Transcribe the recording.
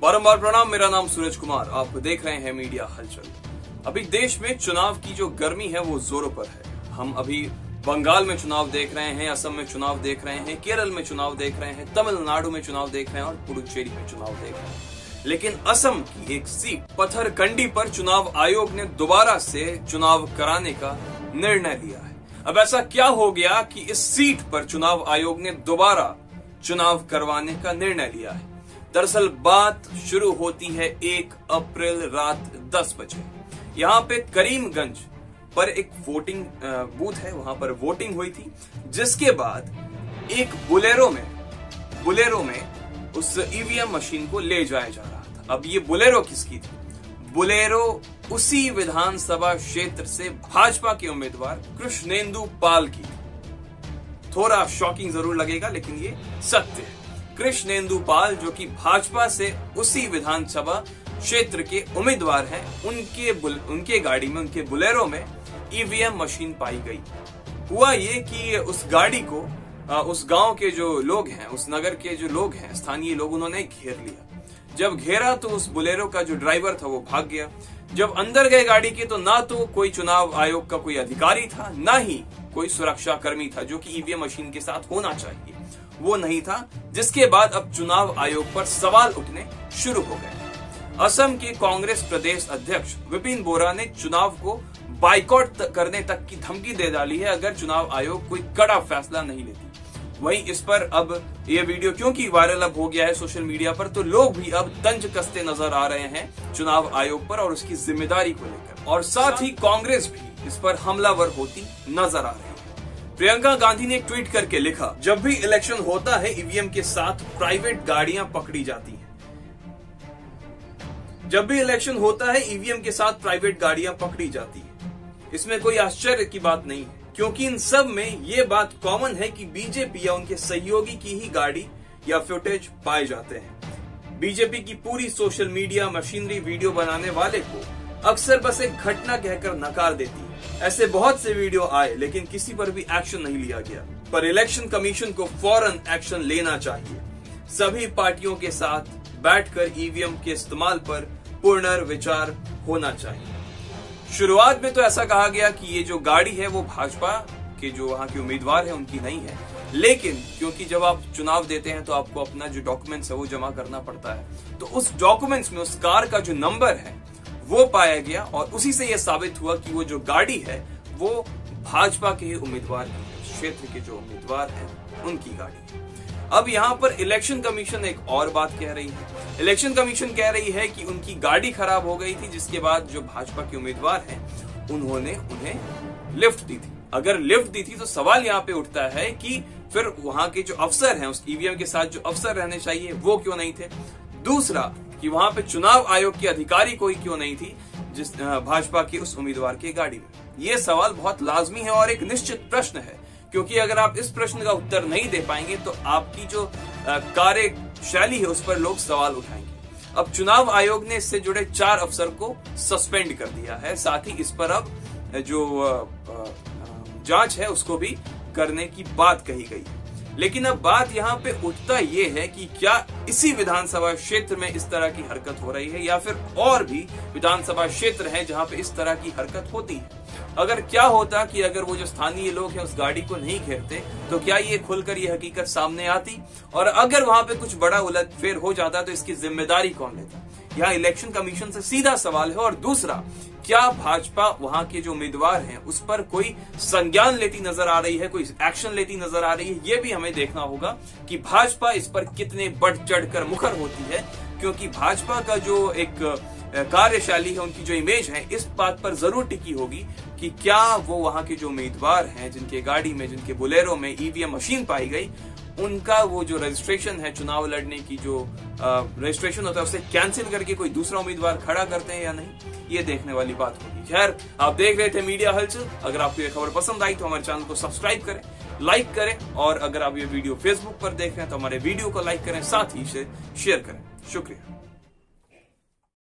बारंबार प्रणाम। मेरा नाम सूरज कुमार, आप देख रहे हैं मीडिया हलचल। अभी देश में चुनाव की जो गर्मी है वो जोरों पर है। हम अभी बंगाल में चुनाव देख रहे हैं, असम में चुनाव देख रहे हैं, केरल में चुनाव देख रहे हैं, तमिलनाडु में चुनाव देख रहे हैं और पुडुचेरी में चुनाव देख रहे हैं। लेकिन असम की एक सीट पत्थरकंडी पर चुनाव आयोग ने दोबारा से चुनाव कराने का निर्णय लिया है। अब ऐसा क्या हो गया कि इस सीट पर चुनाव आयोग ने दोबारा चुनाव करवाने का निर्णय लिया है? दरअसल बात शुरू होती है 1 अप्रैल रात 10 बजे। यहाँ पे करीमगंज पर एक वोटिंग बूथ है, वहां पर वोटिंग हुई थी, जिसके बाद एक बुलेरो में उस ईवीएम मशीन को ले जाया जा रहा था। अब ये बुलेरो किसकी थी? बुलेरो उसी विधानसभा क्षेत्र से भाजपा के उम्मीदवार कृष्णेंदु पाल की थी। थोड़ा शॉकिंग जरूर लगेगा, लेकिन ये सत्य है। कृष्णेंदु पाल जो कि भाजपा से उसी विधानसभा क्षेत्र के उम्मीदवार हैं, उनके गाड़ी में, उनके बुलेरो में ईवीएम मशीन पाई गई। हुआ ये कि उस गाड़ी को उस गांव के जो लोग हैं, उस नगर के जो लोग हैं, स्थानीय लोग, उन्होंने घेर लिया। जब घेरा तो उस बुलेरो का जो ड्राइवर था वो भाग गया। जब अंदर गए गाड़ी के तो ना तो कोई चुनाव आयोग का कोई अधिकारी था, ना ही कोई सुरक्षा कर्मी था, जो कि ईवीएम मशीन के साथ होना चाहिए, वो नहीं था। जिसके बाद अब चुनाव आयोग पर सवाल उठने शुरू हो गए। असम के कांग्रेस प्रदेश अध्यक्ष विपिन बोरा ने चुनाव को बाइकआउट करने तक की धमकी दे डाली है अगर चुनाव आयोग कोई कड़ा फैसला नहीं लेती। वहीं इस पर अब ये वीडियो क्योंकि वायरल अब हो गया है सोशल मीडिया पर, तो लोग भी अब तंज कसते नजर आ रहे हैं चुनाव आयोग पर और उसकी जिम्मेदारी को लेकर, और साथ ही कांग्रेस भी इस पर हमलावर होती नजर आ रही है। प्रियंका गांधी ने ट्वीट करके लिखा, जब भी इलेक्शन होता है ईवीएम के साथ प्राइवेट गाड़ियां पकड़ी जाती हैं। जब भी इलेक्शन होता है ईवीएम के साथ प्राइवेट गाड़ियां पकड़ी जाती है। इसमें कोई आश्चर्य की बात नहीं है, क्योंकि इन सब में ये बात कॉमन है कि बीजेपी या उनके सहयोगी की ही गाड़ी या फुटेज पाए जाते हैं। बीजेपी की पूरी सोशल मीडिया मशीनरी वीडियो बनाने वाले को अक्सर बस एक घटना कहकर नकार देती है। ऐसे बहुत से वीडियो आए, लेकिन किसी पर भी एक्शन नहीं लिया गया। पर इलेक्शन कमीशन को फौरन एक्शन लेना चाहिए। सभी पार्टियों के साथ बैठकर ईवीएम के इस्तेमाल पर पुनर्विचार होना चाहिए। शुरुआत में तो ऐसा कहा गया कि ये जो गाड़ी है वो भाजपा के जो वहां के उम्मीदवार है उनकी नहीं है, लेकिन क्योंकि जब आप चुनाव देते हैं तो आपको अपना जो डॉक्यूमेंट्स है वो जमा करना पड़ता है, तो उस डॉक्यूमेंट्स में उस कार का जो नंबर है वो पाया गया और उसी से यह साबित हुआ कि वो जो गाड़ी है वो भाजपा के ही उम्मीदवार की, क्षेत्र के जो उम्मीदवार हैं उनकी गाड़ी है। अब यहाँ पर इलेक्शन कमीशन एक और बात कह रही है। इलेक्शन कमीशन कह रही है कि उनकी गाड़ी खराब हो गई थी, जिसके बाद जो भाजपा के उम्मीदवार हैं उन्होंने उन्हें लिफ्ट दी थी। अगर लिफ्ट दी थी तो सवाल यहाँ पे उठता है कि फिर वहां के जो अफसर हैं, उस ईवीएम के साथ जो अफसर रहने चाहिए वो क्यों नहीं थे? दूसरा कि वहां पे चुनाव आयोग की अधिकारी कोई क्यों नहीं थी जिस भाजपा के उस उम्मीदवार की गाड़ी में? ये सवाल बहुत लाजमी है और एक निश्चित प्रश्न है, क्योंकि अगर आप इस प्रश्न का उत्तर नहीं दे पाएंगे तो आपकी जो कार्यशैली है उस पर लोग सवाल उठाएंगे। अब चुनाव आयोग ने इससे जुड़े 4 अफसर को सस्पेंड कर दिया है। साथ ही इस पर अब जो जांच है उसको भी करने की बात कही गई है। लेकिन अब बात यहाँ पे उठता ये है कि क्या इसी विधानसभा क्षेत्र में इस तरह की हरकत हो रही है या फिर और भी विधानसभा क्षेत्र है जहां पे इस तरह की हरकत होती है? अगर क्या होता कि अगर वो जो स्थानीय लोग हैं उस गाड़ी को नहीं घेरते तो क्या ये खुलकर ये हकीकत सामने आती? और अगर वहां पे कुछ बड़ा उलटफेर हो जाता तो इसकी जिम्मेदारी कौन लेता? यहाँ इलेक्शन कमीशन से सीधा सवाल है। और दूसरा, क्या भाजपा वहां के जो उम्मीदवार हैं उस पर कोई संज्ञान लेती नजर आ रही है, कोई एक्शन लेती नजर आ रही है? ये भी हमें देखना होगा कि भाजपा इस पर कितने बढ़ चढ़कर मुखर होती है, क्योंकि भाजपा का जो एक कार्यशैली है, उनकी जो इमेज है, इस बात पर जरूर टिकी होगी कि क्या वो वहां के जो उम्मीदवार हैं जिनके गाड़ी में, जिनके बुलेरो में ईवीएम मशीन पाई गई, उनका वो जो रजिस्ट्रेशन है, चुनाव लड़ने की जो रजिस्ट्रेशन होता है, उसे कैंसिल करके कोई दूसरा उम्मीदवार खड़ा करते हैं या नहीं, ये देखने वाली बात होगी। खैर, आप देख रहे थे मीडिया हलचल। अगर आपको ये खबर पसंद आई तो हमारे चैनल को सब्सक्राइब करें, लाइक करें, और अगर आप ये वीडियो फेसबुक पर देख रहे हैं तो हमारे वीडियो को लाइक करें, साथ ही इसे शेयर करें। शुक्रिया।